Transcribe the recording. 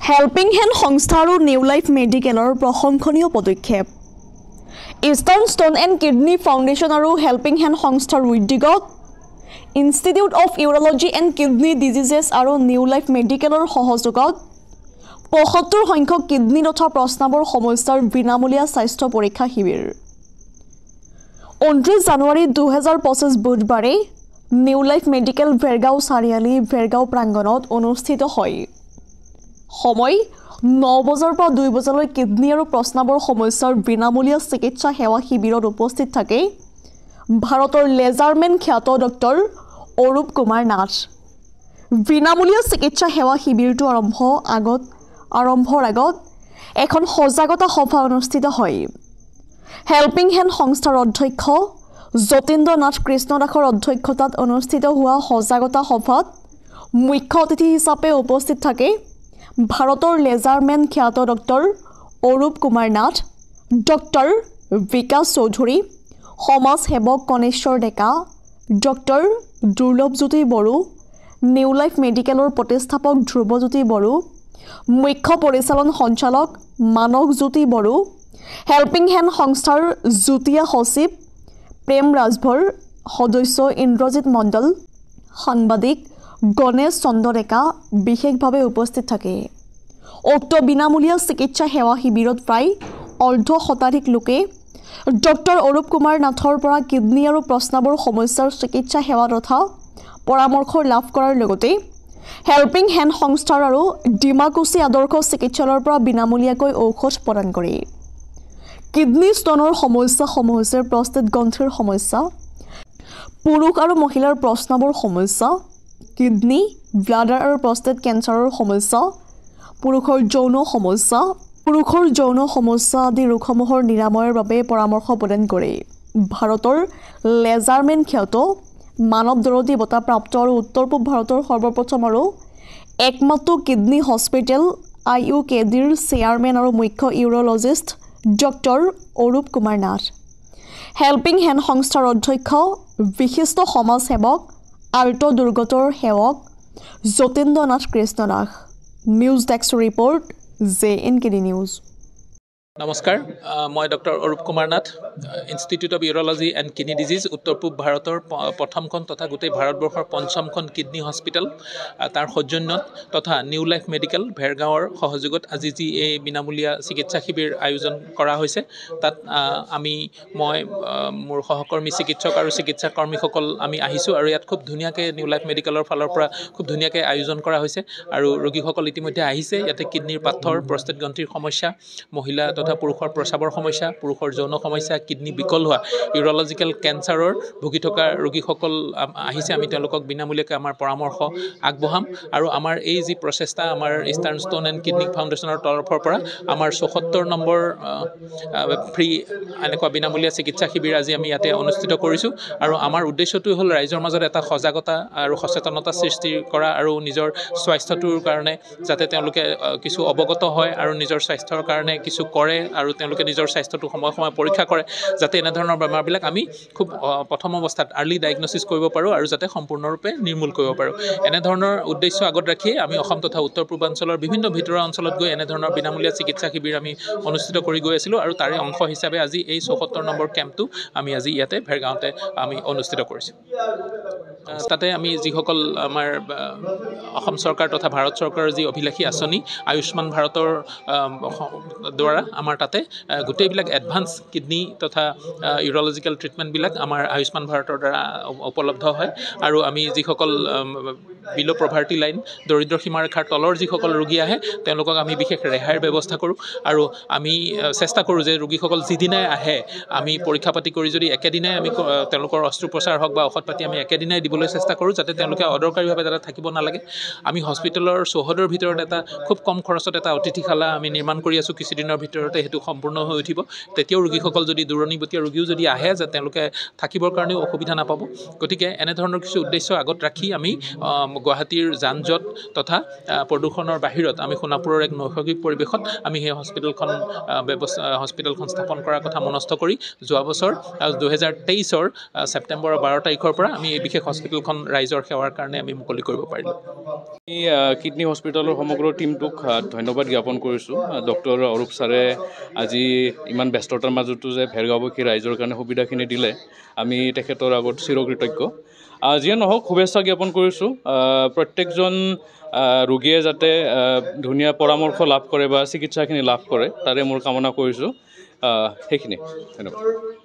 Helping hand সংস্থা আৰু new life মেডিকেলৰ প্ৰশংসনীয় পদক্ষেপ eastern stone and kidney foundation আৰু হেল্পিং হেণ্ড সংস্থাৰ উদ্যোগত institute of urology and kidney diseases আৰু নিউ লাইফ মেডিকেলৰ সহযোগত ৭৫ সংখ্যক কিডনী তথা প্ৰস্ৰাৱৰ সমস্যাৰ বিনামূলীয়া স্বাস্থ্য পৰীক্ষা শিবিৰ ২৯ জানুৱাৰী ২০২৫ বুধবাৰে নিউ লাইফ মেডিকেল ভেৰগাঁও চাৰিআলি ভেৰগাঁও প্ৰাংগণত অনুষ্ঠিত হয় সময় ৯ বজাৰ পৰা ২ বজালৈ কিডনী আৰু প্ৰস্ৰাৱৰ সমস্যাৰ বিনামূলীয়া চিকিৎসা সেৱা শিবিৰত উপস্থিত থাকে ভাৰতৰ লেজাৰমেন খ্যাত ডক্টৰ অৰূপ কুমাৰ নাথ বিনামূলীয়া চিকিৎসা সেৱা শিবিৰটো আৰম্ভৰ আগত এখন সজাগতা সভা অনুষ্ঠিত হয় হেল্পিং হেণ্ড সংস্থাৰ অধ্যক্ষ যতীন্দ্ৰ নাথ কৃষ্ণ দাসৰ অধ্যক্ষতাত অনুষ্ঠিত হোৱা সজাগতা সভাত মুখ্য অতিথি হিচাপে উপস্থিত থাকে ভাৰতৰ লেজাৰমেন খ্যাত ডক্টৰ অৰূপ কুমাৰ নাথ ডক্টৰ বিকাশ চৌধুৰী সমাজ সেৱক কণেশ্বৰ ডেকা ডক্টৰ দুৰ্লভজ্যোতি বড়ো নিউ লাইফ মেডিকেলৰ প্ৰতিষ্ঠাপক ধ্ৰুৱজ্যোতি বড়ো মুখ্য পৰিচালন সঞ্চালক মানসজ্যোতি বড়ো হেল্পিং হেণ্ড সংস্থাৰ যুটীয়া সচিব প্ৰেম ৰাজভৰ সদস্য ইন্দ্ৰজিৎ মণ্ডল সাংবাদিক গণেশ চন্দ্ৰ ডেকা বিশেষভাৱে উপস্থিত থাকে উক্ত বিনামূলীয়া চিকিৎসা সেৱা শিবিৰত প্ৰায় অৰ্ধ শতাধিক লোকে ডক্টৰ অৰূপ কুমাৰ নাথৰ পৰা কিডনী আৰু প্ৰস্ৰাৱৰ সমস্যাৰ চিকিৎসা সেৱা তথা পৰামৰ্শ লাভ কৰাৰ লগতে হেল্পিং হেণ্ড সংস্থাৰ আৰু ডিমাকুচি আদৰ্শ চিকিৎসালয়ৰ পৰা বিনামূলীয়াকৈ ঔষধ প্ৰদান কৰে কিডনী ষ্টনৰ সমস্যাসমূহ হৈছে প্ৰষ্টেট গ্ৰন্থিৰ সমস্যা পুৰুষ আৰু মহিলাৰ প্ৰস্ৰাৱৰ সমস্যা কিডনী ব্লাডাৰ আৰু প্ৰষ্টেট কেঞ্চাৰৰ সমস্যা পুৰুষৰ যৌন সমস্যা আদি ৰোগসমূহৰ নিৰাময়ৰ বাবে পৰামৰ্শ প্ৰদান কৰে ভাৰতৰ লেজাৰমেন খ্যাত মানৱ দৰদী বঁটাপ্ৰাপ্ত আৰু উত্তৰ পূব ভাৰতৰ সৰ্বপ্ৰথম আৰু একমাত্ৰ কিডনী হস্পিটেল IUKDৰ চেয়াৰমেন আৰু মুখ্য urologist doctor Arup Kumar Nath helping hand সংস্থাৰ অধ্যক্ষ বিশিষ্ট সমাজ সেৱক আৰ্ট দুৰ্গতৰ সেৱক Jatindra Nath Krishna Das news desk report JNKD news নমস্কাৰ মই doctor Arup Kumar Nath institute of urology and kidney disease উত্তৰ পূব ভাৰতৰ প্ৰথমখন তথা গোটেই ভাৰতবৰ্ষৰ পঞ্চমখন কিডনী হস্পিটেল তাৰ সৌজন্যত তথা নিউ লাইফ মেডিকেল ভেৰগাঁৱৰ সহযোগত আজি যি এই বিনামূলীয়া চিকিৎসা শিবিৰ আয়োজন কৰা হৈছে তাত মই মোৰ সহকৰ্মী চিকিৎসক আৰু চিকিৎসা কৰ্মীসকল আমি আহিছোঁ আৰু ইয়াত খুব ধুনীয়াকৈ নিউ লাইফ মেডিকেলৰ ফালৰ পৰা খুব ধুনীয়াকৈ আয়োজন কৰা হৈছে আৰু ৰোগীসকল ইতিমধ্যে আহিছে ইয়াতে কিডনীৰ পাথৰ প্ৰষ্টেট গ্ৰন্থিৰ সমস্যা মহিলা তথা পুৰুষৰ প্ৰস্ৰাৱৰ সমস্যা পুৰুষৰ যৌন সমস্যা কিডনী বিকল হোৱা ইউৰলজিকেল কেঞ্চাৰৰ ভুগি থকা ৰোগীসকল আহিছে আমি তেওঁলোকক বিনামূলীয়াকৈ আমাৰ পৰামৰ্শ আগবঢ়াম আৰু আমাৰ এই যি প্ৰচেষ্টা আমাৰ ইষ্টাৰ্ণ ষ্টোন এণ্ড কিডনী ফাউণ্ডেশ্যনৰ তৰফৰ পৰা আমাৰ ৭৪ নম্বৰ ফ্ৰী এনেকুৱা বিনামূলীয়া চিকিৎসা শিবিৰ আজি আমি ইয়াতে অনুষ্ঠিত কৰিছোঁ আৰু আমাৰ উদ্দেশ্যটো হ'ল ৰাইজৰ মাজত এটা সজাগতা আৰু সচেতনতা সৃষ্টি কৰা আৰু নিজৰ স্বাস্থ্যটোৰ কাৰণে যাতে তেওঁলোকে কিছু অৱগত হয় আৰু নিজৰ স্বাস্থ্যৰ কাৰণে কিছু কৰে আৰু তেওঁলোকে নিজৰ স্বাস্থ্যটো সময় পৰীক্ষা কৰে যাতে এনেধৰণৰ বেমাৰবিলাক আমি খুব প্ৰথম অৱস্থাত আৰ্লি ডায়েগনচিছ কৰিব পাৰোঁ আৰু যাতে সম্পূৰ্ণৰূপে নিৰ্মূল কৰিব পাৰোঁ এনেধৰণৰ উদ্দেশ্য আগত ৰাখি আমি অসম তথা উত্তৰ পূৰ্বাঞ্চলৰ বিভিন্ন ভিতৰুৱা অঞ্চলত গৈ এনেধৰণৰ বিনামূলীয়া চিকিৎসা শিবিৰ আমি অনুষ্ঠিত কৰি গৈ আছিলোঁ আৰু তাৰে অংশ হিচাপে আজি এই ৭৪ নম্বৰ কেম্পটো আমি আজি ইয়াতে ভেৰগাঁৱতে আমি অনুষ্ঠিত কৰিছোঁ তাতে আমি যিসকল আমাৰ অসম চৰকাৰ তথা ভাৰত চৰকাৰৰ যি অভিলাষী আঁচনি আয়ুষ্মান ভাৰতৰ দ্বাৰা আমাৰ তাতে গোটেইবিলাক এডভান্স কিডনী তথা ইউৰলজিকেল ট্ৰিটমেণ্টবিলাক আমাৰ আয়ুষ্মান ভাৰতৰ দ্বাৰা উপলব্ধ হয় আৰু আমি যিসকল বিল' পভাৰ্টি লাইন দৰিদ্ৰ সীমাৰেখাৰ তলৰ যিসকল ৰোগী আহে তেওঁলোকক আমি বিশেষ ৰেহাইৰ ব্যৱস্থা কৰোঁ আৰু আমি চেষ্টা কৰোঁ যে ৰোগীসকল যিদিনাই আহে আমি পৰীক্ষা পাতি কৰি যদি একেদিনাই আমি তেওঁলোকৰ অস্ত্ৰোপচাৰ হওক বা ঔষধ পাতি আমি একেদিনাই দিবলৈ চেষ্টা কৰোঁ যাতে তেওঁলোকে অদৰকাৰীভাৱে যাতে থাকিব নালাগে আমি হস্পিটেলৰ চৌহদৰ ভিতৰত এটা খুব কম খৰচত এটা অতিথিশালা আমি নিৰ্মাণ কৰি আছোঁ কিছুদিনৰ ভিতৰতে সেইটো সম্পূৰ্ণ হৈ উঠিব তেতিয়াও ৰোগীসকল যদি দূৰণিবতীয়া ৰোগীও যদি আহে যে তেওঁলোকে থাকিবৰ কাৰণেও অসুবিধা নাপাব গতিকে এনেধৰণৰ কিছু উদ্দেশ্য আগত ৰাখি আমি গুৱাহাটীৰ যান জঁট তথা প্ৰদূষণৰ বাহিৰত আমি সোণাপুৰৰ এক নৈসৰ্গিক পৰিৱেশত আমি সেই হস্পিটেলখন স্থাপন কৰাৰ কথা মনস্থ কৰি যোৱা বছৰ 2023 ছেপ্টেম্বৰৰ 12 তাৰিখৰ পৰা আমি এই বিশেষ হস্পিটেলখন ৰাইজৰ সেৱাৰ কাৰণে আমি মুকলি কৰিব পাৰিলোঁ। আমি কিডনী হস্পিটেলৰ সমগ্ৰ টীমটোক ধন্যবাদ জ্ঞাপন কৰিছোঁ। ডক্টৰ অৰূপ ছাৰে আজি ইমান ব্যস্ততাৰ মাজতো যে ভেৰগাঁওবাসী ৰাইজৰ কাৰণে সুবিধাখিনি দিলে, আমি তেখেতৰ আগত চিৰকৃতজ্ঞ। যিয়ে নহওক শুভেচ্ছা জ্ঞাপন কৰিছোঁ। প্ৰত্যেকজন ৰোগীয়ে যাতে ধুনীয়া পৰামৰ্শ লাভ কৰে বা চিকিৎসাখিনি লাভ কৰে, তাৰে মোৰ কামনা কৰিছোঁ। সেইখিনি ধন্যবাদ।